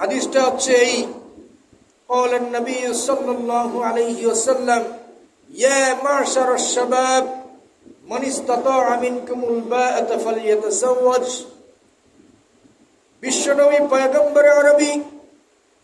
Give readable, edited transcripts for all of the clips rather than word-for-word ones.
হাদিসটা হচ্ছে এই قال النبي صلى الله عليه وسلم يا معشر الشباب من استطاع منكم الباءة فليتزوج। বিশ্বনবী পয়গম্বর আরবি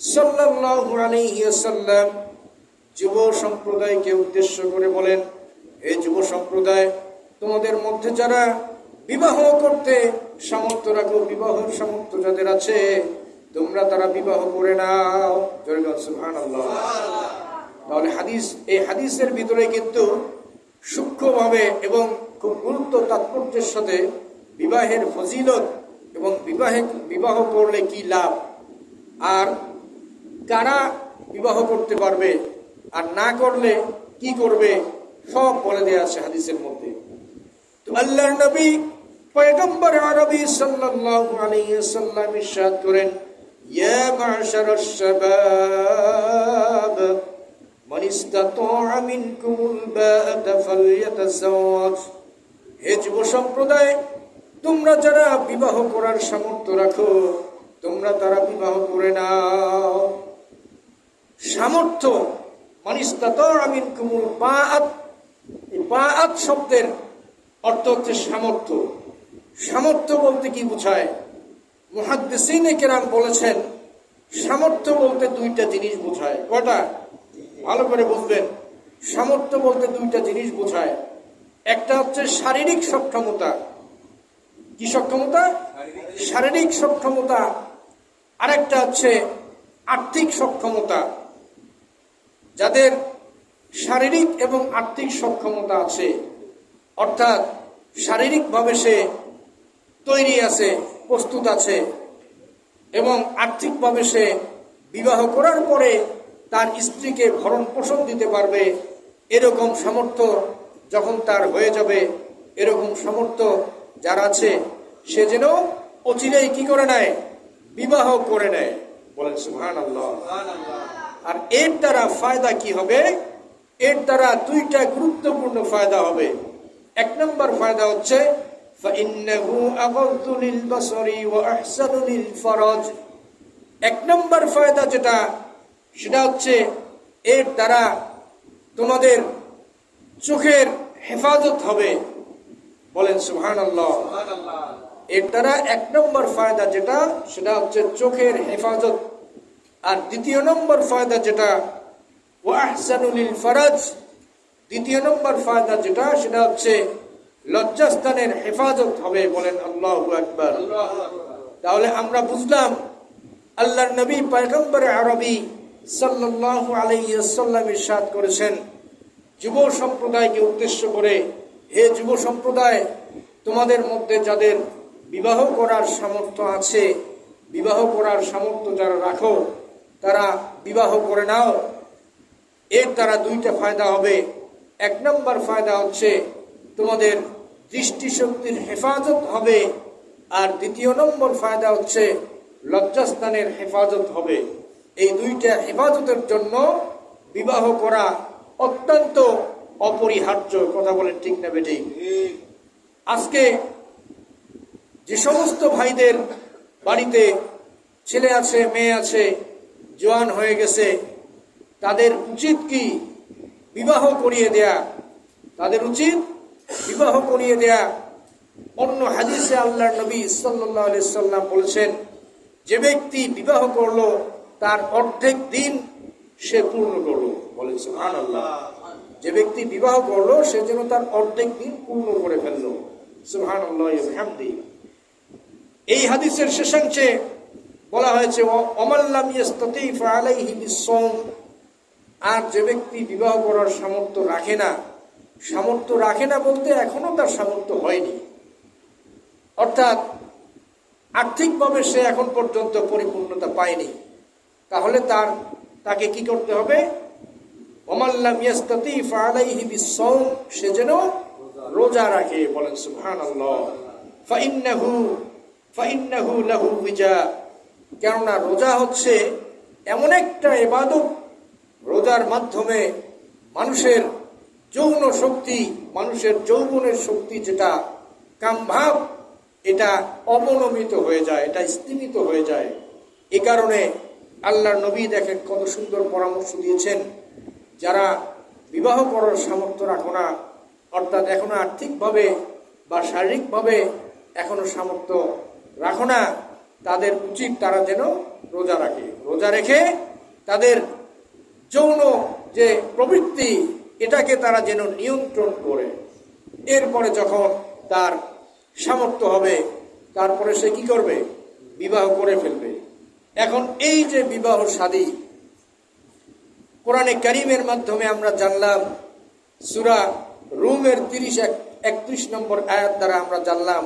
সাল্লাল্লাহু আলাইহি ওয়াসাল্লাম যুব সম্প্রদায়কে উদ্দেশ্য করে বলেন, এই যুব সম্প্রদায়, তোমাদের মধ্যে যারা বিবাহ করতে সামর্থ্য রাখো, বিবাহের সামর্থ্য যাদের আছে, তোমরা তারা বিবাহ করে নাও। সুবহানাল্লাহ। তাহলে এই হাদিসের ভিতরে কিন্তু সূক্ষ্মভাবে এবং খুব গুরুত্ব তাৎপর্যের সাথে বিবাহের ফজিলত এবং বিবাহ করলে কি লাভ, আর কারা বিবাহ করতে পারবে আর না করলে কি করবে, সব বলে দেয়া আছে হাদিসের মধ্যে। তো আল্লাহর নবী পয়গম্বর আরবি সাল্লাল্লাহু আলাইহি ওয়াসাল্লাম ইরশাদ করেন, ইয়া মা'শারাশ শাবাব মান ইসতাতা'a মিনকুমুল বা'আতা ফালইয়াতাযাওয়াজ। হে যুব সম্প্রদায়, তোমরা যারা বিবাহ করার সামর্থ্য রাখো, তোমরা তারা বিবাহ করে নাও। সামর্থ্য, মান ইসতাতা'a মিনকুমুল বা'আত, এই বা'আত শব্দের অর্থ হচ্ছে সামর্থ্য। সামর্থ্য বলতে কি বোঝায়? মুহাদ্দিসিনে কেরাম বলেছেন, সামর্থ্য বলতে দুইটা জিনিস বোঝায়। কয়টা? ভালো করে বুঝবেন। সামর্থ্য বলতে দুইটা জিনিস বোঝায়। একটা হচ্ছে শারীরিক সক্ষমতা। কি সক্ষমতা? শারীরিক সক্ষমতা। আরেকটা হচ্ছে আর্থিক সক্ষমতা। যাদের শারীরিক এবং আর্থিক সক্ষমতা আছে, অর্থাৎ শারীরিকভাবে সে তৈরি আছে, প্রস্তুত আছে, এবং আর্থিকভাবে সে বিবাহ করার পরে তার স্ত্রীকে ভরণ পোষণ দিতে পারবে, এরকম সামর্থ্য যখন তার হয়ে যাবে, এরকম সামর্থ্য যার আছে, সে যেন অচিরেই কি করে নেয়? বিবাহ করে নেয়। বলেন সুবহানাল্লাহ। আর এর দ্বারা ফায়দা কি হবে? এর দ্বারা দুইটা গুরুত্বপূর্ণ ফায়দা হবে। এক নম্বর ফায়দা হচ্ছে ফাইন্নাহু আগাদ্দু লিল বাসারি ওয়া আহসানু লিল ফারাজ। এক নম্বর ফায়দা যেটা, সেটা হচ্ছে এর দ্বারা তোমাদের চোখের হেফাজত হবে। বলেন সুবহানাল্লাহ। এর দ্বারা এক নম্বর ফায়দা যেটা, সেটা হচ্ছে চোখের হেফাজত। আর দ্বিতীয় নম্বর ফায়দা যেটা, ওয়া আহসানু লিল ফারাজ, দ্বিতীয় নম্বর ফায়দা যেটা, সেটা হচ্ছে লজ্জাস্থানের হেফাজত হবে। বলেন আল্লাহু আকবার। তাহলে আমরা বুঝলাম আল্লাহর নবী পয়গম্বর আরবি সাল্লাল্লাহু আলাইহি ওয়াসাল্লাম ইরশাদ করেছেন যুব সম্প্রদায়কে উদ্দেশ্য করে, হে যুব সম্প্রদায়, তোমাদের মধ্যে যাদের বিবাহ করার সামর্থ্য আছে, বিবাহ করার সামর্থ্য যারা রাখো, তারা বিবাহ করে নাও। এর দ্বারা দুইটা ফায়দা হবে। এক নম্বর ফায়দা হচ্ছে তোমাদের দৃষ্টিশক্তির হেফাজত হবে, আর দ্বিতীয় নম্বর ফায়দা হচ্ছে লজ্জাস্থানের হেফাজত হবে। এই দুইটা হেফাজতের জন্য বিবাহ করা অত্যন্ত অপরিহার্য। কথা বলেন ঠিক না বেঠিক? আজকে যে সমস্ত ভাইদের বাড়িতে ছেলে আছে, মেয়ে আছে, জওয়ান হয়ে গেছে, তাদের উচিত কি? বিবাহ করিয়ে দেয়া। তাদের উচিত বিবাহ করিয়ে দেয়া। অন্য হাদিসে আল্লাহর নবী সাল্লাল্লাহু আলাইহি সাল্লাম বলেছেন, যে ব্যক্তি বিবাহ করলো তার অর্ধেক দিন সে পূর্ণ করলো। বলেন সুবহানাল্লাহ। যে ব্যক্তি বিবাহ করলো সে যেন তার অর্ধেক দিন পূর্ণ করে ফেললো। সুবহানাল্লাহ ওয়া বিহামদিহি। এই হাদিসের শেষাংশে বলা হয়েছে, ওমান লাম ইয়াস্তাতি ফাআলাইহি বিসসাওম। আর যে ব্যক্তি বিবাহ করার সামর্থ্য রাখে না, সামর্থ্য রাখে না বলতে এখনো তার সামর্থ্য হয়নি, অর্থাৎ আর্থিকভাবে সে এখন পর্যন্ত পরিপূর্ণতা পায়নি, তাহলে তাকে কি করতে হবে? ওমান লাম ইয়াস্তাতি ফাআলাইহি বিসসাওম, সে যেন রোজা রাখে। বলেন সুবহানাল্লাহ। ফাইন্নাহু লাহু বিজা, কেননা রোজা হচ্ছে এমন একটা ইবাদত, রোজার মাধ্যমে মানুষের যৌন শক্তি, মানুষের যৌবনের শক্তি যেটা কামভাব, এটা অবনমিত হয়ে যায়, এটা স্তিমিত হয়ে যায়। এ কারণে আল্লাহর নবী দেখেন কত সুন্দর পরামর্শ দিয়েছেন, যারা বিবাহ করার সামর্থ্য রাখো না, অর্থাৎ এখনো আর্থিকভাবে বা শারীরিকভাবে এখনো সামর্থ্য রাখো না, তাদের উচিত তারা যেন রোজা রাখে। রোজা রেখে তাদের যৌন যে প্রবৃত্তি এটাকে তারা যেন নিয়ন্ত্রণ করে। এরপরে যখন তার সামর্থ্য হবে তারপরে সে কি করবে? বিবাহ করে ফেলবে। এখন এই যে বিবাহ শাদী, কোরআনে কারিমের মাধ্যমে আমরা জানলাম, সূরা রুমের 31 নম্বর আয়াত দ্বারা আমরা জানলাম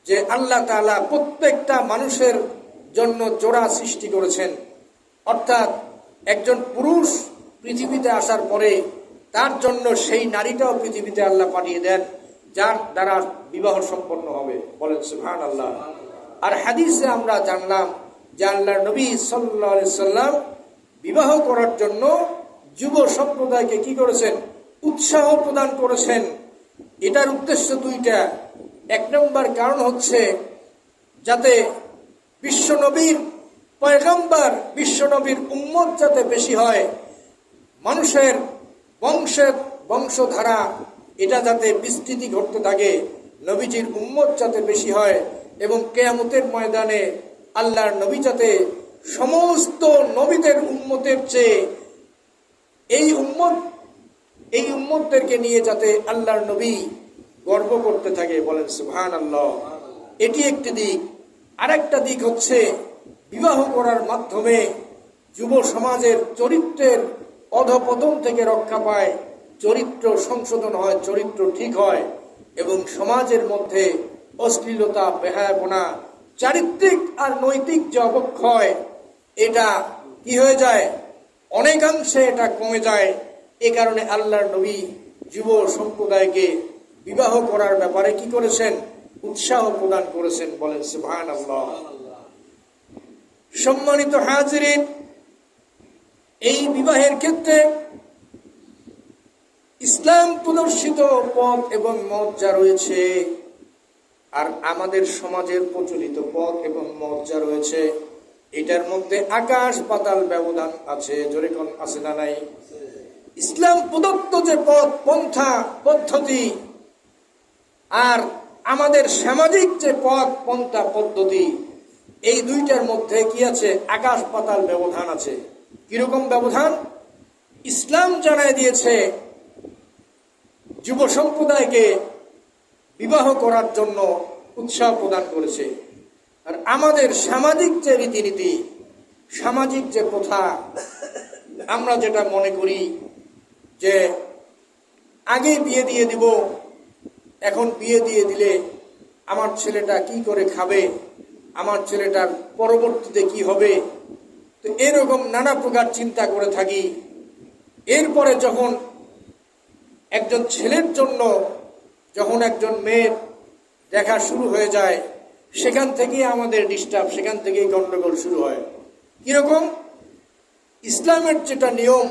যে আল্লাহ তাআলা প্রত্যেকটা মানুষের জন্য জোড়া সৃষ্টি করেছেন। অর্থাৎ একজন পুরুষ পৃথিবীতে আসার পরে তার জন্য সেই নারীটাও পৃথিবীতে আল্লাহ পাঠিয়ে দেন, যার দ্বারা বিবাহ সম্পন্ন হবে। বলেন সুবহানাল্লাহ। আর হাদিসে আমরা জানলাম যে আল্লাহর নবী সাল্লাল্লাহু আলাইহি সাল্লাম বিবাহ করার জন্য যুব সম্প্রদায়কে কি করেছেন? উৎসাহ প্রদান করেছেন। এটার উদ্দেশ্য দুইটা। এক নম্বর কারণ হচ্ছে যাতে বিশ্বনবীর পয়গম্বর, বিশ্বনবীর উম্মত যাতে বেশি হয়, মানুষের বংশধারা এটা যাতে বিস্তৃতি ঘটতে থাকে, নবীজির উম্মত যাতে বেশি হয়, এবং কিয়ামতের ময়দানে আল্লাহর নবী যাতে সমস্ত নবীদের উম্মতের চেয়ে এই উম্মতদেরকে নিয়ে যাতে আল্লাহর নবী গর্ব করতে থাকে। বলেন সুবহানাল্লাহ। এটি একটি দিক। আরেকটা দিক হচ্ছে বিবাহ করার মাধ্যমে যুব সমাজের চরিত্রের অধপতন থেকে রক্ষা পায়, চরিত্র সংশোধন হয়, চরিত্র ঠিক হয়, এবং সমাজের মধ্যে অশ্লীলতা, বেহায়াপনা, চারিত্রিক আর নৈতিক যে অবক্ষয় এটা কি হয়ে যায়? অনেকাংশে এটা কমে যায়। এ কারণে আল্লাহর নবী যুব সম্প্রদায়কে বিবাহ করার ব্যাপারে কি করেছেন? উৎসাহ প্রদান করেছেন। বলেন সুবহানাল্লাহ। সম্মানিত হাজিরিন, এই বিবাহের ক্ষেত্রে ইসলাম প্রদর্শিত পথ এবং মত যা রয়েছে, আর আমাদের সমাজের প্রচলিত পথ এবং মত যা রয়েছে, এটার মধ্যে আকাশ পাতাল ব্যবধান আছে। জোরে কোন আছে না নাই? ইসলাম প্রদত্ত যে পথ, পন্থা, পদ্ধতি, আর আমাদের সামাজিক যে পথ, পন্থা, পদ্ধতি, এই দুইটার মধ্যে কি আছে? আকাশ পাতাল ব্যবধান আছে। কিরকম ব্যবধান? ইসলাম জানায় দিয়েছে যুব সম্প্রদায়কে বিবাহ করার জন্য উৎসাহ প্রদান করেছে। আর আমাদের সামাজিক যে রীতিনীতি, সামাজিক যে প্রথা, আমরা যেটা মনে করি যে আগে বিয়ে দিয়ে দিব, এখন বিয়ে দিয়ে দিলে আমার ছেলেটা কি করে খাবে, আমার ছেলেটার পরবর্তীতে কি হবে, তো এরকম নানা প্রকার চিন্তা করে থাকি। এরপরে যখন একজন ছেলের জন্য যখন একজন মেয়ের দেখা শুরু হয়ে যায়, সেখান থেকেই আমাদের ডিস্টার্ব, সেখান থেকেই গন্ডগোল শুরু হয়। কিরকম? ইসলামের যেটা নিয়ম,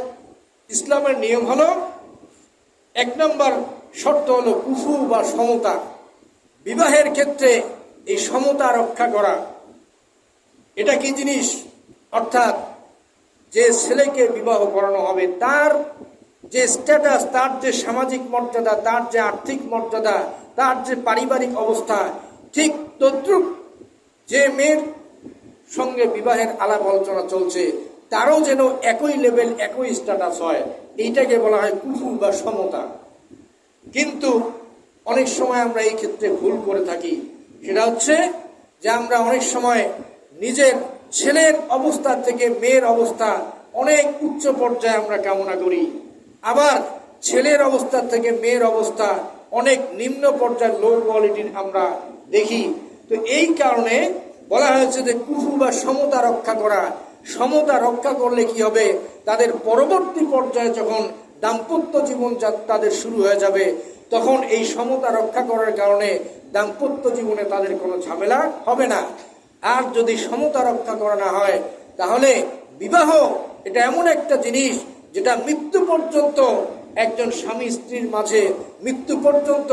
ইসলামের নিয়ম হলো, এক নম্বর শর্ত হলো কুফু বা সমতা। বিবাহের ক্ষেত্রে এই সমতা রক্ষা করা। এটা কি জিনিস? অর্থাৎ যে ছেলেকে বিবাহ করানো হবে তার যে স্ট্যাটাস, তার যে সামাজিক মর্যাদা, তার যে আর্থিক মর্যাদা, তার যে পারিবারিক অবস্থা, ঠিক তদ্রুপ যে মেয়ের সঙ্গে বিবাহের আলাপ আলোচনা চলছে তারও যেন একই লেভেল, একই স্ট্যাটাস হয়। এইটাকে বলা হয় কুফু বা সমতা। কিন্তু অনেক সময় আমরা এই ক্ষেত্রে ভুল করে থাকি। সেটা হচ্ছে যে আমরা অনেক সময় নিজের ছেলের অবস্থা থেকে মেয়ের অবস্থা অনেক উচ্চ পর্যায়ে আমরা কামনা করি, আবার ছেলের অবস্থা থেকে মেয়ের অবস্থা অনেক নিম্ন পর্যায়ের, লো কোয়ালিটির আমরা দেখি। তো এই কারণে বলা হয়েছে যে কুফু বা সমতা রক্ষা করা। সমতা রক্ষা করলে কি হবে? তাদের পরবর্তী পর্যায়ে যখন দাম্পত্য জীবন তাদের শুরু হয়ে যাবে, তখন এই সমতা রক্ষা করার কারণে দাম্পত্য জীবনে তাদের কোনো ঝামেলা হবে না। আর যদি সমতা রক্ষা করা না হয়, তাহলে বিবাহ এটা এমন একটা জিনিস যেটা মৃত্যু পর্যন্ত একজন স্বামী স্ত্রীর মাঝে মৃত্যু পর্যন্ত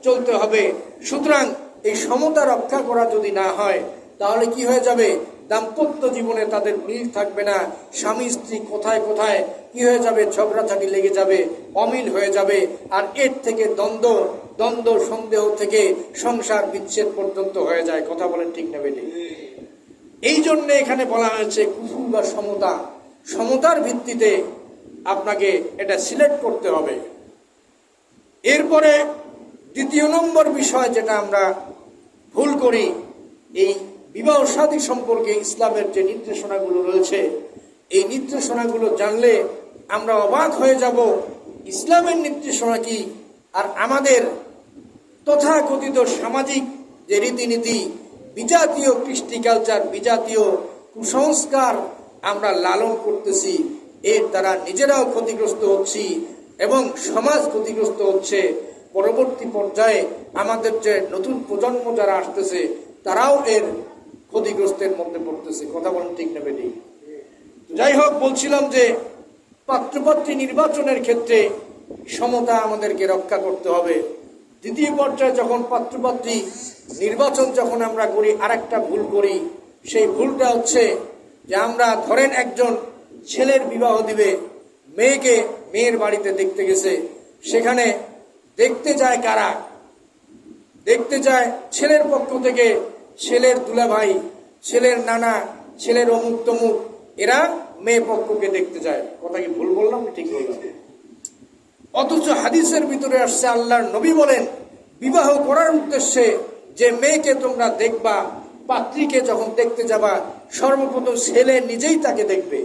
চলতে হবে। সুতরাং এই সমতা রক্ষা করা যদি না হয়, তাহলে কি হয়ে যাবে? দাম্পত্য জীবনে তাদের মিল থাকবে না, স্বামী স্ত্রী কোথায় কোথায় কি হয়ে যাবে, ঝগড়াঝাটি লেগে যাবে, অমিল হয়ে যাবে, আর এর থেকে দ্বন্দ্ব সন্দেহ থেকে সংসার বিচ্ছেদ পর্যন্ত হয়ে যায়। কথা বলেন ঠিক না বেঠিক? এই জন্য এখানে বলা হয়েছে কুফু বা সমতার ভিত্তিতে আপনাকে এটা সিলেক্ট করতে হবে। এরপরে দ্বিতীয় নম্বর বিষয় যেটা আমরা ভুল করি, এই বিবাহ শাদী সম্পর্কে ইসলামের যে নির্দেশনাগুলো রয়েছে, এই নির্দেশনাগুলো জানলে আমরা অবাক হয়ে যাব ইসলামের নির্দেশনা কি, আর আমাদের তথাকথিত সামাজিক যে রীতিনীতি, বিজাতীয় কৃষ্টি কালচার, বিজাতীয় কুসংস্কার আমরা লালন করতেছি, এর দ্বারা নিজেরাও ক্ষতিগ্রস্ত হচ্ছি এবং সমাজ ক্ষতিগ্রস্ত হচ্ছে। পরবর্তী পর্যায়ে আমাদের যে নতুন প্রজন্ম যারা আসতেছে তারাও এর ক্ষতিগ্রস্তের মধ্যে পড়তেছে। কথা বলেন ঠিক না বেঠিক? যাই হোক, বলছিলাম যে পাত্রপাত্রী নির্বাচনের ক্ষেত্রে সমতা আমাদেরকে রক্ষা করতে হবে। দ্বিতীয় পর্যায়ে যখন পাত্রপাত্রী নির্বাচন যখন আমরা করি, আরেকটা ভুল করি। সেই ভুলটা হচ্ছে যে আমরা ধরেন একজন ছেলের বিবাহ দিবে, মেয়েকে মেয়ের বাড়িতে দেখতে গেছে, সেখানে দেখতে যায় কারা? দেখতে যায় ছেলের পক্ষ থেকে ছেলের দুলাভাই, ছেলের নানা, ছেলের অমুক তমুক, এরা মেয়ে পক্ষকে দেখতে যায়। কথা কি ভুল বললাম, ঠিক বললাম? অথচ হাদিসের ভিতরে আসছে, আল্লাহর নবী বলেন বিবাহ করার উদ্দেশ্যে যে মেয়েকে তোমরা দেখবা, পাত্রীকে যখন দেখতে যাবা, সর্বপ্রথম ছেলে নিজেই তাকে দেখবে,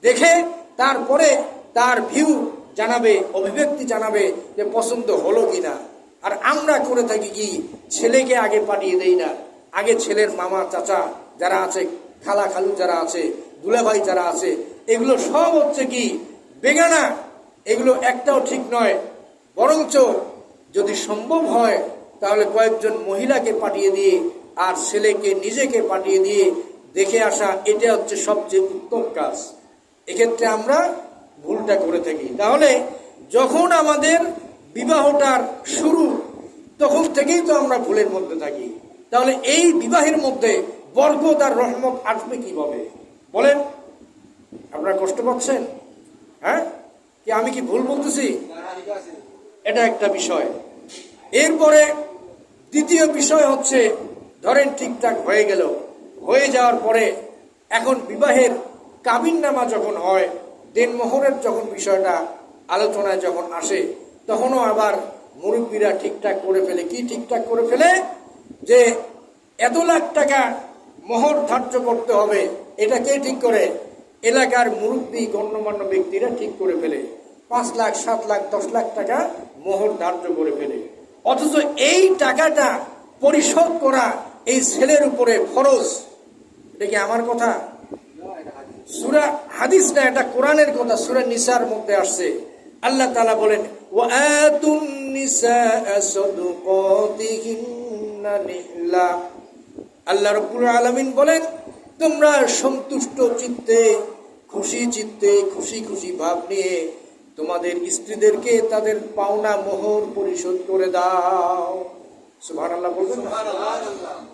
দেখে তারপরে তার ভিউ জানাবে, অভিব্যক্তি জানাবে যে পছন্দ হলো কিনা। আর আমরা করে থাকি কি, ছেলেকে আগে পাঠিয়ে দেই না, আগে ছেলের মামা চাচা যারা আছে, খালা খালু যারা আছে, দুলাভাই যারা আছে, এগুলো সব হচ্ছে কি বেগানা। এগুলো একটাও ঠিক নয়। বরঞ্চ যদি সম্ভব হয় তাহলে কয়েকজন মহিলাকে পাঠিয়ে দিয়ে আর ছেলেকে নিজেকে পাঠিয়ে দিয়ে দেখে আসা, এটা হচ্ছে সবচেয়ে উত্তম কাজ। এক্ষেত্রে আমরা ভুলটা করে থাকি। তাহলে যখন আমাদের বিবাহটার শুরু, তখন থেকেই তো আমরা ভুলের মধ্যে থাকি। তাহলে এই বিবাহের মধ্যে বরকত আর রহমত আসবে কিভাবে বলেন? আপনারা কষ্ট পাচ্ছেন? হ্যাঁ, কি আমি কি ভুল বলতেছি? এটা একটা বিষয়। এরপরে দ্বিতীয় বিষয় হচ্ছে, ধরেন ঠিকঠাক হয়ে গেল, হয়ে যাওয়ার পরে এখন বিবাহের কাবিননামা যখন হয়, দেনমোহরের যখন বিষয়টা আলোচনায় যখন আসে, তখনও আবার মুরব্বীরা ঠিকঠাক করে ফেলে। কি ঠিকঠাক করে ফেলে? যে এত লাখ টাকা মোহর ধার্য করতে হবে। এটা কে ঠিক করে? এলাকার মুরব্বী গণ্যমান্য ব্যক্তিরা ঠিক করে ফেলে। 5 লাখ, 7 লাখ, 10 লাখ টাকা মোহর ধার্য করে ফেলে। অথচ এই টাকাটা পরিশোধ করা এই ছেলের উপরে ফরজ। এটা কি আমার কথা? সূরা হাদিস না, এটা কোরআনের কথা। সূরা নিসার মধ্যে আসছে, আল্লাহ তাআলা বলেন, ওয়াআতুন নিসাআ সাদুকাতিহিন্না নিহলা। আল্লাহ রাব্বুল আলামিন বলেন, তোমরা সন্তুষ্ট চিত্তে, খুশি চিত্তে, খুশি খুশি ভাব নিয়ে তোমাদের স্ত্রীদেরকে তাদের পাওনা মোহর পরিশোধ করে দাও। সুবহানাল্লাহ বলবেন না?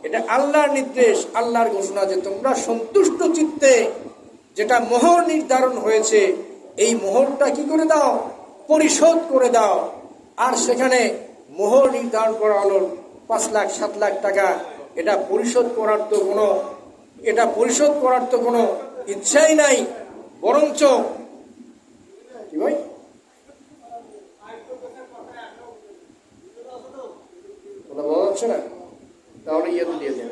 এটা আল্লাহর নির্দেশ, আল্লাহর ঘোষণা যে তোমরা সন্তুষ্ট চিত্তে যেটা মোহর নির্ধারণ হয়েছে, এই মোহরটা কি করে দাও? পরিশোধ করে দাও। আর সেখানে মোহর নির্ধারণ করা হলো 5 লাখ, 7 লাখ টাকা। এটা পরিশোধ করার তো কোনো ইচ্ছাই নাই। বরঞ্চ কি ভাই, কথা বলা যাচ্ছে না? তাহলে দিয়ে দেন।